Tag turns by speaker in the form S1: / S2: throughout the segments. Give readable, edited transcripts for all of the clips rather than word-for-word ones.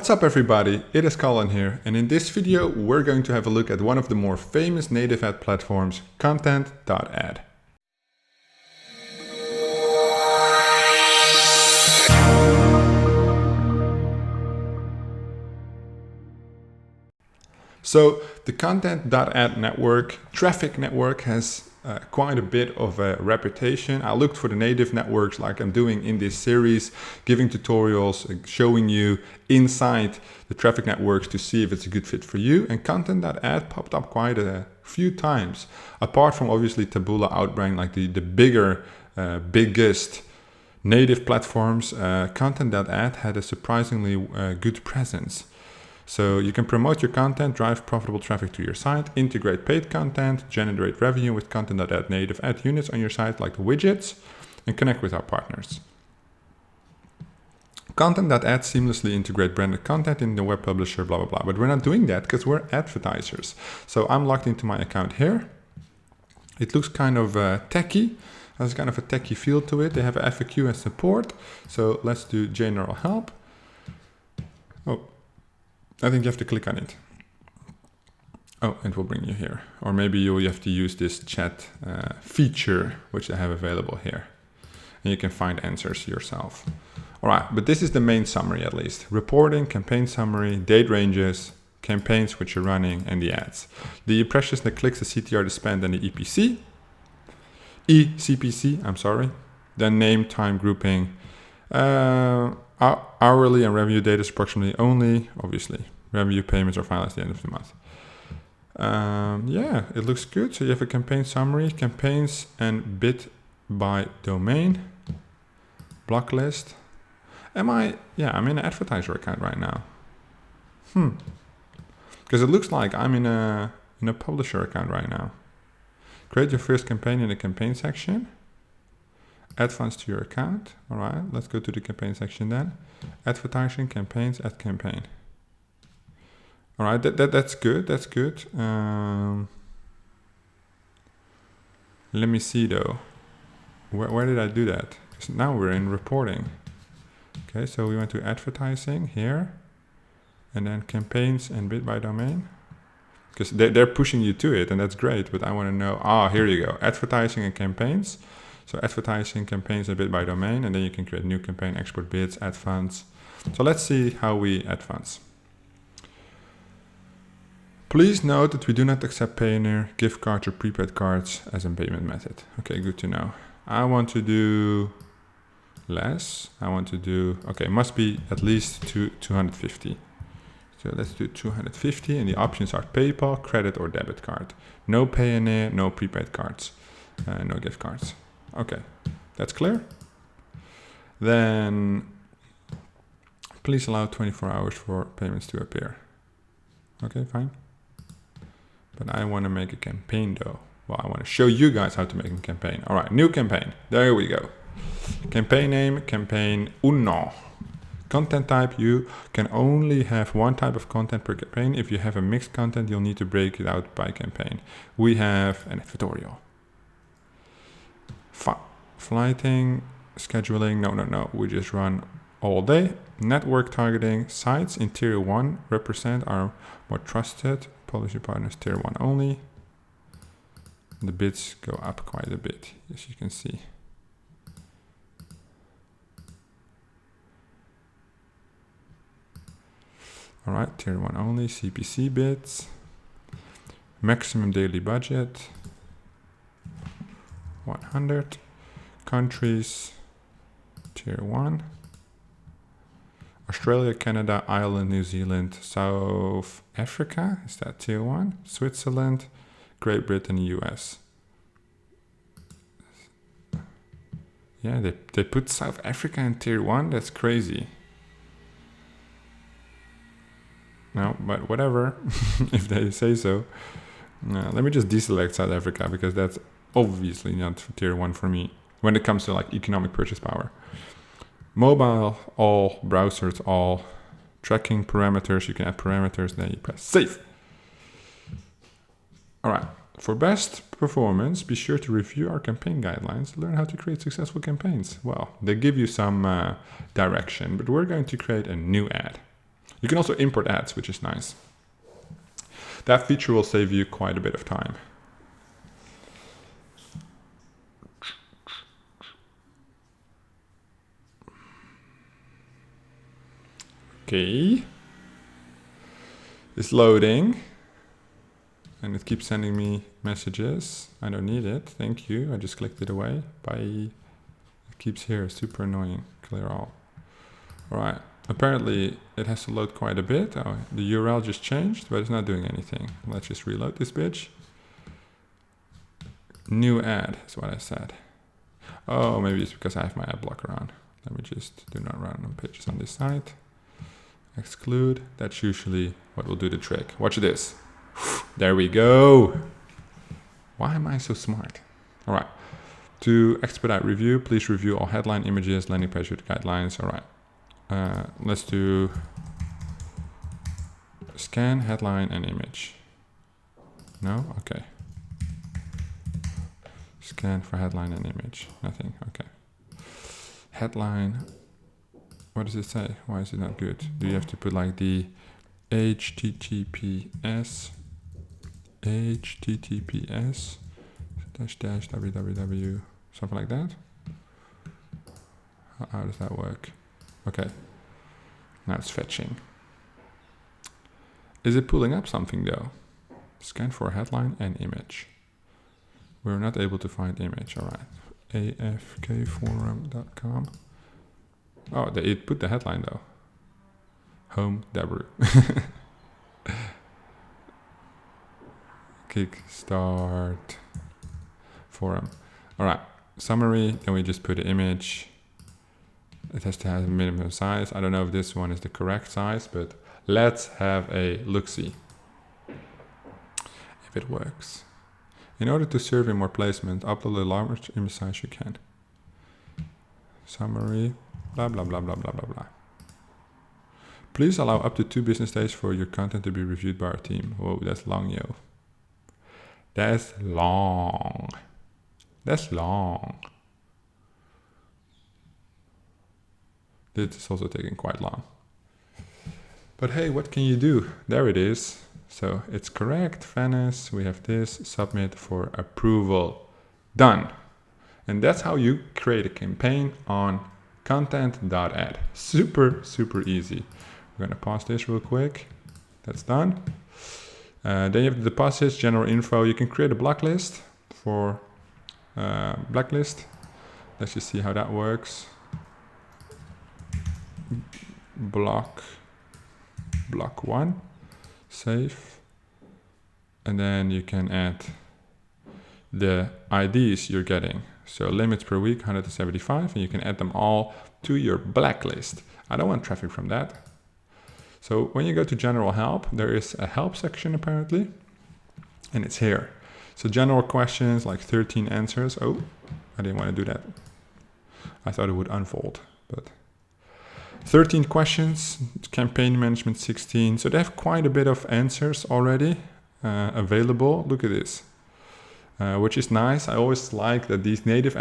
S1: What's up everybody, it is Colin here, and in this video we're going to have a look at one of the more famous native ad platforms, Content.ad. So the Content.ad network, traffic network, has quite a bit of a reputation. I looked for the native networks like I'm doing in this series, giving tutorials, showing you inside the traffic networks to see if it's a good fit for you. And Content.ad popped up quite a few times. Apart from obviously Taboola, Outbrain, like the biggest native platforms, Content.ad had a surprisingly good presence. So you can promote your content, drive profitable traffic to your site, integrate paid content, generate revenue with Content.ad native ad units on your site like the widgets, and connect with our partners. Content.ad seamlessly integrate branded content in the web publisher, blah, blah, blah. But we're not doing that because we're advertisers. So I'm logged into my account here. It looks kind of techy. Has kind of a techy feel to it. They have FAQ and support. So let's do general help. Oh. I think you have to click on it. Oh, it will bring you here. Or maybe you have to use this chat feature, which I have available here. And you can find answers yourself. All right, but this is the main summary at least. Reporting, campaign summary, date ranges, campaigns which you're running, and the ads. The impressions, the clicks, the CTR, the spend, and the EPC. CPC, I'm sorry. Then name, time, grouping. Hourly and revenue data is approximately only, obviously. Revenue payments are finalized at the end of the month. Yeah, it looks good. So you have a campaign summary, campaigns and bid by domain, Blocklist. I'm in an advertiser account right now. Because it looks like I'm in a publisher account right now. Create your first campaign in the campaign section. Add funds to your account. All right, let's go to the campaign section then. Advertising, campaigns, add campaign. All right, that's good. That's good. Let me see though. Where did I do that? Because now we're in reporting. Okay, so we went to advertising here, and then campaigns and bid by domain. Because they're pushing you to it, and that's great. But I want to know. Here you go. Advertising and campaigns. So advertising, campaigns, and bid by domain, and then you can create new campaign, export bids, add funds. So let's see how we add funds. Please note that we do not accept Payoneer, gift cards, or prepaid cards as a payment method. Okay, good to know. I want to do less. Must be at least 250. So let's do 250, and the options are PayPal, credit, or debit card. No Payoneer, no prepaid cards, no gift cards. Okay, that's clear. Then please allow 24 hours for payments to appear. Okay, fine. But I want to make a campaign though. Well, I want to show you guys how to make a campaign. All right, new campaign. There we go. Campaign name, campaign uno. Content type, you can only have one type of content per campaign. If you have a mixed content, you'll need to break it out by campaign. We have an editorial. Flighting, scheduling, no. We just run all day. Network targeting, sites in tier 1 represent our more trusted publisher partners, tier 1 only. The bids go up quite a bit, as you can see. All right, tier 1 only, CPC bids. Maximum daily budget, 100. Countries, tier 1. Australia, Canada, Ireland, New Zealand, South Africa, is that tier 1? Switzerland, Great Britain, US. Yeah, they put South Africa in tier 1, that's crazy. No, but whatever, if they say so. Let me just deselect South Africa because that's obviously not tier 1 for me when it comes to like economic purchase power. Mobile, all, browsers, all, tracking parameters, you can add parameters, then you press save. All right, for best performance, be sure to review our campaign guidelines, learn how to create successful campaigns. Well, they give you some direction, but we're going to create a new ad. You can also import ads, which is nice. That feature will save you quite a bit of time. Okay. It's loading. And it keeps sending me messages. I don't need it. Thank you. I just clicked it away. Bye. It keeps here. Super annoying. Clear all. All right. Apparently, it has to load quite a bit. Oh, the URL just changed, but it's not doing anything. Let's just reload this bitch. New ad is what I said. Oh, maybe it's because I have my ad blocker on. Let me just do not run on pages on this site. Exclude. That's usually what will do the trick. Watch this. There we go. Why am I so smart? All right. To expedite review, please review all headline images, landing page with guidelines. All right. Let's do scan, headline, and image. No? Okay. Scan for headline and image. Nothing. Okay. Headline. What does it say? Why is it not good? Do you have to put like the https www, something like that? How does that work? Okay. Now it's fetching. Is it pulling up something though? Scan for headline and image. We're not able to find image. All right. afkforum.com. Oh, it put the headline though. Home Debru. Kickstart forum. All right. Summary. Then we just put the image. It has to have a minimum size. I don't know if this one is the correct size, but let's have a look-see if it works. In order to serve in more placement, upload the largest image size you can. Summary, blah, blah, blah, blah, blah, blah, blah. Please allow up to 2 business days for your content to be reviewed by our team. Whoa, that's long, yo. That's long. That's long. This is also taking quite long. But hey, what can you do? There it is. So it's correct, Venice. We have this, submit for approval. Done. And that's how you create a campaign on Content.ad. Super, super easy. We're gonna pause this real quick. That's done. Then you have the deposits, general info. You can create a blacklist for blacklist. Let's just see how that works. Block 1, save, and then you can add the IDs you're getting. So limits per week 175, and you can add them all to your blacklist. I don't want traffic from that. So when you go to general help, there is a help section apparently, and it's here. So general questions like 13 answers. Oh, I didn't want to do that. I thought it would unfold, but 13 questions, campaign management 16. So they have quite a bit of answers already available. Look at this, which is nice. I always like that these native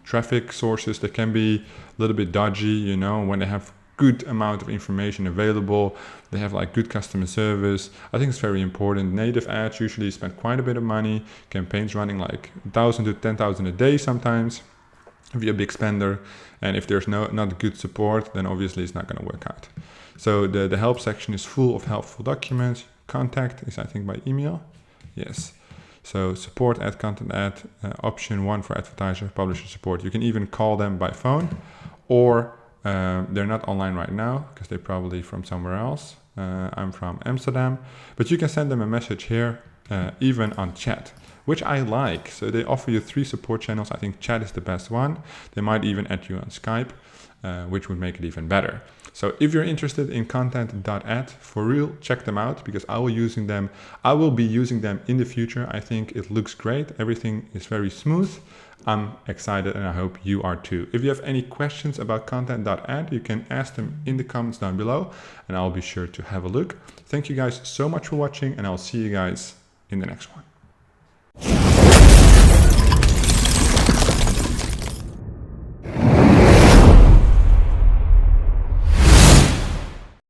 S1: traffic sources, they can be a little bit dodgy, you know, when they have good amount of information available. They have like good customer service. I think it's very important. Native ads usually spend quite a bit of money. Campaigns running like 1,000 to 10,000 a day sometimes. If you're a big spender, and if there's not good support, then obviously it's not going to work out. So the help section is full of helpful documents. Contact is, I think, by email. Yes. So support at Content.ad, option 1 for advertiser, publisher support. You can even call them by phone, or they're not online right now because they're probably from somewhere else. I'm from Amsterdam, but you can send them a message here, even on chat, which I like. So they offer you 3 support channels. I think chat is the best one. They might even add you on Skype, which would make it even better. So if you're interested in Content.ad, for real, check them out because I will be using them in the future. I think it looks great. Everything is very smooth. I'm excited and I hope you are too. If you have any questions about Content.ad, you can ask them in the comments down below and I'll be sure to have a look. Thank you guys so much for watching and I'll see you guys in the next one.